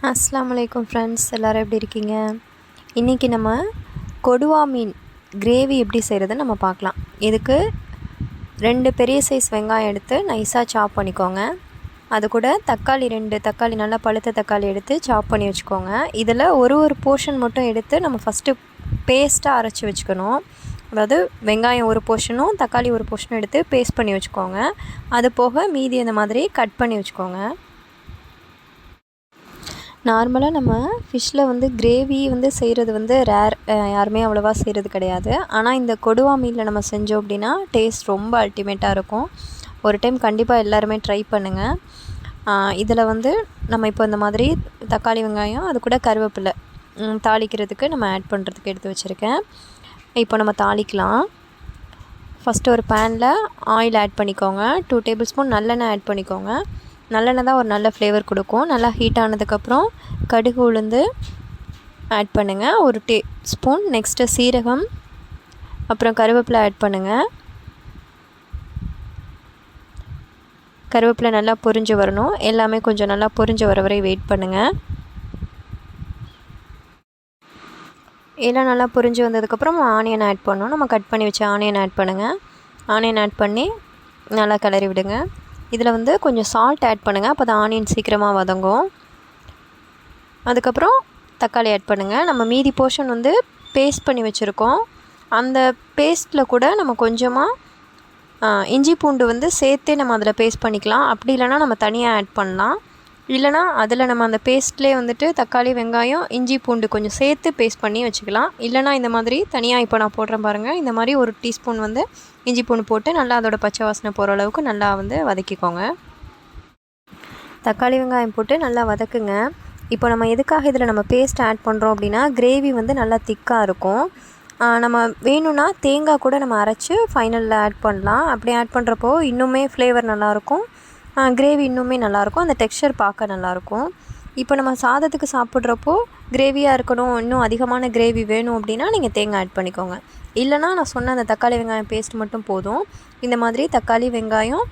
அஸ்ஸலாமு அலைக்கும் ஃப்ரெண்ட்ஸ், எல்லோரும் எப்படி இருக்கீங்க? இன்றைக்கி நம்ம கொடுவா மீன் கிரேவி எப்படி செய்கிறதுன்னு நம்ம பார்க்கலாம். இதுக்கு 2 பெரிய சைஸ் வெங்காயம் எடுத்து நைஸாக சாப் பண்ணிக்கோங்க. அது கூட தக்காளி 2 தக்காளி நல்லா பழுத்த தக்காளி எடுத்து சாப் பண்ணி வச்சுக்கோங்க. இதில் ஒரு போர்ஷன் மட்டும் எடுத்து நம்ம ஃபஸ்ட்டு பேஸ்ட்டாக அரைச்சி வச்சுக்கணும். அதாவது வெங்காயம் ஒரு போர்ஷனும் தக்காளி ஒரு போர்ஷனும் எடுத்து பேஸ்ட் பண்ணி வச்சுக்கோங்க. அது போக மீதி இந்த மாதிரி கட் பண்ணி வச்சுக்கோங்க. நார்மலாக நம்ம ஃபிஷ்ஷில் கிரேவி செய்கிறது ரேர், யாருமே அவ்வளோவா செய்கிறது கிடையாது. ஆனால் இந்த கொடுவா மீனில் நம்ம செஞ்சோம் அப்படின்னா டேஸ்ட் ரொம்ப அல்டிமேட்டாக இருக்கும். ஒரு டைம் கண்டிப்பாக எல்லாருமே ட்ரை பண்ணுங்கள். இதில் நம்ம இப்போ இந்த மாதிரி தக்காளி வெங்காயம் அது கூட கருவேப்பிலை தாளிக்கிறதுக்கு நம்ம ஆட் பண்ணுறதுக்கு எடுத்து வச்சுருக்கேன். இப்போ நம்ம தாளிக்கலாம். ஃபஸ்ட்டு ஒரு பேனில் ஆயில் ஆட் பண்ணிக்கோங்க. 2 டேபிள் ஸ்பூன் நல்லெண்ணெய் ஆட் பண்ணிக்கோங்க. நல்லெண்ணெய் தான் ஒரு நல்ல ஃப்ளேவர் கொடுக்கும். நல்லா ஹீட் ஆனதுக்கப்புறம் கடுகு உளுந்து ஆட் பண்ணுங்கள், 1 டீஸ்பூன். நெக்ஸ்ட்டு சீரகம், அப்புறம் கருவேப்பிலை ஆட் பண்ணுங்கள். கருவேப்பிலை நல்லா பொரிஞ்சு வரணும். எல்லாமே கொஞ்சம் நல்லா பொரிஞ்சு வர வரை வெயிட் பண்ணுங்கள். எல்லாம் நல்லா பொரிஞ்சு வந்ததுக்கப்புறம் ஆனியன் ஆட் பண்ணணும். நம்ம கட் பண்ணி வச்ச ஆனியன் ஆட் பண்ணுங்கள். ஆனியன் ஆட் பண்ணி நல்லா கிளறி விடுங்க. இதில் கொஞ்சம் சால்ட் ஆட் பண்ணுங்கள், அப்போ தான் ஆனியன் சீக்கிரமாக வதங்கும். அதுக்கப்புறம் தக்காளி ஆட் பண்ணுங்கள். நம்ம மீதி போர்ஷன் பேஸ்ட் பண்ணி வச்சுருக்கோம். அந்த பேஸ்ட்டில் கூட நம்ம கொஞ்சமாக இஞ்சி பூண்டு சேர்த்தே நம்ம அதில் பேஸ்ட் பண்ணிக்கலாம். அப்படி இல்லைனா நம்ம தனியாக ஆட் பண்ணலாம். இல்லைனா அதில் நம்ம அந்த பேஸ்ட்லேயே தக்காளி வெங்காயம் இஞ்சி பூண்டு கொஞ்சம் சேர்த்து பேஸ்ட் பண்ணி வச்சுக்கலாம். இல்லைனா இந்த மாதிரி தனியாக இப்போ நான் போடுறேன் பாருங்கள், இந்த மாதிரி 1 டீஸ்பூன் இஞ்சி பூண்டு போட்டு நல்லா அதோட பச்சை வாசனை போகிற அளவுக்கு நல்லா வதக்கிக்கோங்க. தக்காளி வெங்காயம் போட்டு நல்லா வதக்குங்க. இப்போ நம்ம எதுக்காக இதில் நம்ம பேஸ்ட் ஆட் பண்ணுறோம் அப்படின்னா கிரேவி நல்லா திக்காக இருக்கும். நம்ம வேணும்னா தேங்காய் கூட நம்ம அரைச்சி ஃபைனலில் ஆட் பண்ணலாம். அப்படி ஆட் பண்ணுறப்போ இன்னுமே ஃப்ளேவர் நல்லாயிருக்கும், கிரேவி இன்னுமே நல்லாயிருக்கும், அந்த டெக்ஸ்சர் பார்க்க நல்லாயிருக்கும். இப்போ நம்ம சாதத்துக்கு சாப்பிட்றப்போ கிரேவியாக இருக்கணும், இன்னும் அதிகமான கிரேவி வேணும் அப்படின்னா நீங்கள் தேங்காய் ஆட் பண்ணிக்கோங்க. இல்லைனா நான் சொன்ன அந்த தக்காளி வெங்காயம் பேஸ்ட் மட்டும் போதும். இந்த மாதிரி தக்காளி வெங்காயம்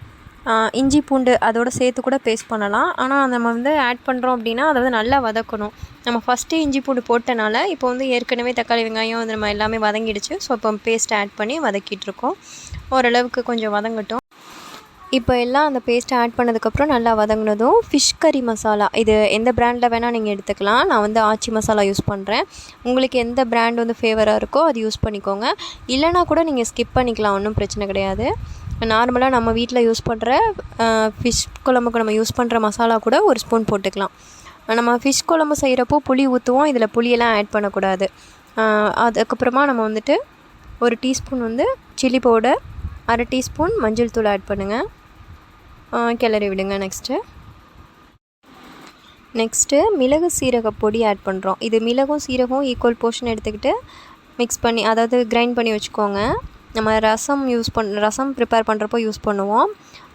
இஞ்சி பூண்டு அதோடு சேர்த்து கூட பேஸ்ட் பண்ணலாம். ஆனால் நம்ம ஆட் பண்ணுறோம் அப்படின்னா அதை நல்லா வதக்கணும். நம்ம ஃபஸ்ட்டு இஞ்சி பூண்டு போட்டனால இப்போ ஏற்கனவே தக்காளி வெங்காயம் நம்ம எல்லாமே வதங்கிடுச்சு. ஸோ இப்போ பேஸ்ட் ஆட் பண்ணி வதக்கிட்டுருக்கோம். ஓரளவுக்கு கொஞ்சம் வதங்கட்டும். இப்போ எல்லாம் அந்த பேஸ்ட்டை ஆட் பண்ணதுக்கப்புறம் நல்லா வதங்கினதும் ஃபிஷ் கறி மசாலா, இது எந்த பிராண்டில் வேணால் நீங்கள் எடுத்துக்கலாம். நான் ஆச்சி மசாலா யூஸ் பண்ணுறேன். உங்களுக்கு எந்த பிராண்ட் ஃபேவராக இருக்கோ அது யூஸ் பண்ணிக்கோங்க. இல்லைனா கூட நீங்கள் ஸ்கிப் பண்ணிக்கலாம், ஒன்றும் பிரச்சனை கிடையாது. நார்மலாக நம்ம வீட்டில் யூஸ் பண்ணுற ஃபிஷ் குழம்புக்கு நம்ம யூஸ் பண்ணுற மசாலா கூட 1 ஸ்பூன் போட்டுக்கலாம். நம்ம ஃபிஷ் குழம்பு செய்கிறப்போ புளி ஊற்றுவோம், இதில் புளியெல்லாம் ஆட் பண்ணக்கூடாது. அதுக்கப்புறமா நம்ம 1 டீஸ்பூன் சில்லி பவுடர், 1/2 டீஸ்பூன் மஞ்சள் தூள் ஆட் பண்ணுங்கள். கிளறி விடுங்க. நெக்ஸ்ட்டு மிளகு சீரக பொடி ஆட் பண்ணுறோம். இது மிளகும் சீரகம் ஈக்குவல் போர்ஷன் எடுத்துக்கிட்டு மிக்ஸ் பண்ணி, அதாவது கிரைண்ட் பண்ணி வச்சுக்கோங்க. நம்ம ரசம் ப்ரிப்பேர் பண்ணுறப்போ யூஸ் பண்ணுவோம்.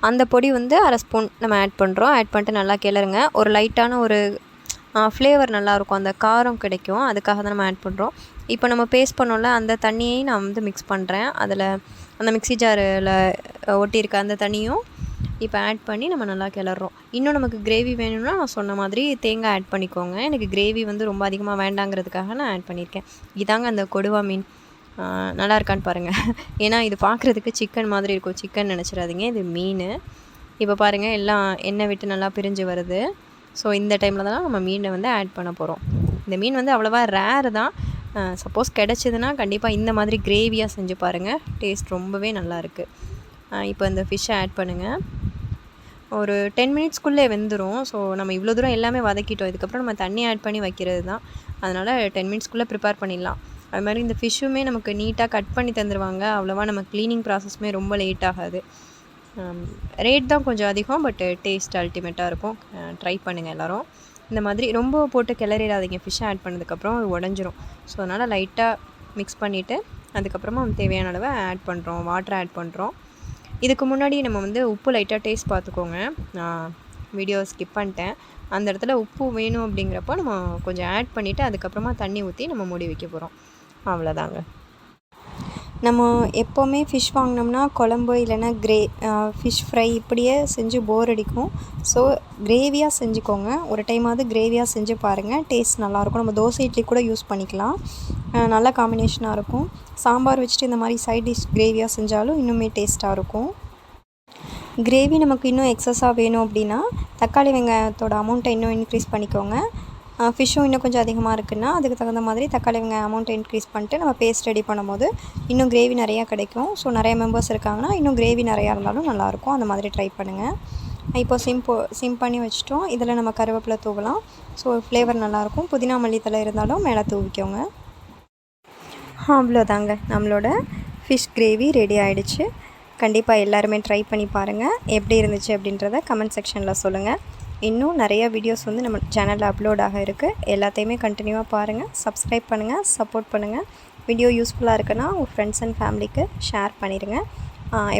அந்த பொடி 1/2 ஸ்பூன் நம்ம ஆட் பண்ணுறோம். ஆட் பண்ணிட்டு நல்லா கிளறுங்க. ஒரு லைட்டான ஒரு ஃப்ளேவர் நல்லாயிருக்கும், அந்த காரம் கிடைக்கும், அதுக்காக தான் நம்ம ஆட் பண்ணுறோம். இப்போ நம்ம பேஸ்ட் பண்ணோம்ல அந்த தண்ணியை நான் மிக்ஸ் பண்ணுறேன். அதில் அந்த மிக்ஸி ஜாரில் ஒட்டியிருக்க அந்த தண்ணியும் இப்போ ஆட் பண்ணி நம்ம நல்லா கிளறோம். இன்னும் நமக்கு கிரேவி வேணும்னா நான் சொன்ன மாதிரி தேங்காய் ஆட் பண்ணிக்கோங்க. எனக்கு கிரேவி ரொம்ப அதிகமாக வேண்டாங்கிறதுக்காக நான் ஆட் பண்ணியிருக்கேன். இதாங்க அந்த கொடுவா மீன். நல்லா இருக்கான்னு பாருங்கள். ஏன்னா இது பார்க்குறதுக்கு சிக்கன் மாதிரி இருக்கும், சிக்கன் நினச்சிடாதீங்க, இது மீன். இப்போ பாருங்கள் எல்லாம் எண்ணெய் விட்டு நல்லா பிரிஞ்சு வருது. ஸோ இந்த டைமில் தான் நம்ம மீனை ஆட் பண்ண போகிறோம். இந்த மீன் அவ்வளோவா ரேர் தான். சப்போஸ் கிடச்சிதுன்னா கண்டிப்பாக இந்த மாதிரி கிரேவியாக செஞ்சு பாருங்கள், டேஸ்ட் ரொம்பவே நல்லாயிருக்கு. இப்போ இந்த ஃபிஷ்ஷை ஆட் பண்ணுங்கள். ஒரு 10 மினிட்ஸ்க்குள்ளே வெந்துடும். ஸோ நம்ம இவ்வளோ தூரம் எல்லாமே வதக்கிட்டோம். இதுக்கப்புறம் நம்ம தண்ணி ஆட் பண்ணி வைக்கிறது தான். அதனால் 10 மினிட்ஸ்க்குள்ளே ப்ரிப்பேர் பண்ணிடலாம். அது மாதிரி இந்த ஃபிஷ்ஷுமே நமக்கு நீட்டாக கட் பண்ணி தந்துடுவாங்க. அவ்வளோவா நம்ம க்ளீனிங் ப்ராசஸுமே ரொம்ப லேட் ஆகாது. ரேட் தான் கொஞ்சம் அதிகம், பட் டேஸ்ட் அல்டிமேட்டாக இருக்கும். ட்ரை பண்ணுங்கள் எல்லோரும். இந்த மாதிரி ரொம்ப போட்டு கிளறிடாதீங்க, ஃபிஷ்ஷை ஆட் பண்ணதுக்கப்புறம் அது உடஞ்சிரும். ஸோ அதனால் லைட்டாக மிக்ஸ் பண்ணிவிட்டு அதுக்கப்புறமா தேவையான அளவு ஆட் பண்ணுறோம், வாட்டர் ஆட் பண்ணுறோம். இதுக்கு முன்னாடி நம்ம உப்பு லைட்டாக டேஸ்ட் பார்த்துக்கோங்க. நான் வீடியோ ஸ்கிப் பண்ணிட்டேன். அந்த இடத்துல உப்பு வேணும் அப்படிங்கிறப்போ நம்ம கொஞ்சம் ஆட் பண்ணிவிட்டு அதுக்கப்புறமா தண்ணி ஊற்றி நம்ம மூடி வைக்க போகிறோம். அவ்வளோதாங்க. நம்ம எப்போவுமே ஃபிஷ் வாங்கினோம்னா குழம்பு இல்லைன்னா ஃபிஷ் ஃப்ரை இப்படியே செஞ்சு போர் அடிக்கும். ஸோ கிரேவியாக செஞ்சுக்கோங்க. ஒரு டைமாவது கிரேவியாக செஞ்சு பாருங்கள். டேஸ்ட் நல்லாயிருக்கும். நம்ம தோசை இட்லி கூட யூஸ் பண்ணிக்கலாம். நல்ல காம்பினேஷனாக இருக்கும். சாம்பார் வச்சுட்டு இந்த மாதிரி சைட் டிஷ் கிரேவியாக செஞ்சாலும் இன்னுமே டேஸ்ட்டாக இருக்கும். கிரேவி நமக்கு இன்னும் எக்ஸஸாக வேணும் அப்படின்னா தக்காளி வெங்காயத்தோட அமௌண்ட்டை இன்னும் இன்க்ரீஸ் பண்ணிக்கோங்க. ஃபிஷ்ஷும் இன்னும் கொஞ்சம் அதிகமாக இருக்குன்னா அதுக்கு தகுந்த மாதிரி தக்காளி வெங்காயம் அமௌண்ட்டை இன்க்ரீஸ் பண்ணிட்டு நம்ம பேஸ்ட் ரெடி பண்ணும்போது இன்னும் கிரேவி நிறையா கிடைக்கும். ஸோ நிறைய மெம்பர்ஸ் இருக்காங்கன்னா இன்னும் கிரேவி நிறையா இருந்தாலும் நல்லாயிருக்கும். அந்த மாதிரி ட்ரை பண்ணுங்கள். இப்போ சிம் பண்ணி வச்சுட்டோம். இதில் நம்ம கருவேப்பிலை தூவலாம். ஸோ ஃப்ளேவர் நல்லாயிருக்கும். புதினா மல்லித்தலை இருந்தாலும் மேலே தூவிக்கோங்க. அவ்வளோதாங்க, நம்மளோட ஃபிஷ் கிரேவி ரெடி ஆகிடுச்சு. கண்டிப்பாக எல்லாருமே ட்ரை பண்ணி பாருங்கள். எப்படி இருந்துச்சு அப்படின்றத கமெண்ட் செக்ஷனில் சொல்லுங்கள். இன்னும் நிறையா வீடியோஸ் வந்து நம்ம சேனலில் அப்லோட் ஆக இருக்குது. எல்லாத்தையுமே கண்டினியூவாக பாருங்கள். சப்ஸ்கிரைப் பண்ணுங்கள், சப்போர்ட் பண்ணுங்கள். வீடியோ யூஸ்ஃபுல்லாக இருக்குன்னா உங்கள் ஃப்ரெண்ட்ஸ் அண்ட் ஃபேமிலிக்கு ஷேர் பண்ணிடுங்க.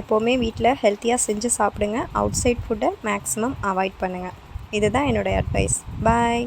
எப்போவுமே வீட்டில் ஹெல்த்தியாக செஞ்சு சாப்பிடுங்க. அவுட் சைட் ஃபுட்டை மேக்ஸிமம் அவாய்ட் பண்ணுங்கள். இதுதான் என்னோடய அட்வைஸ். பாய்.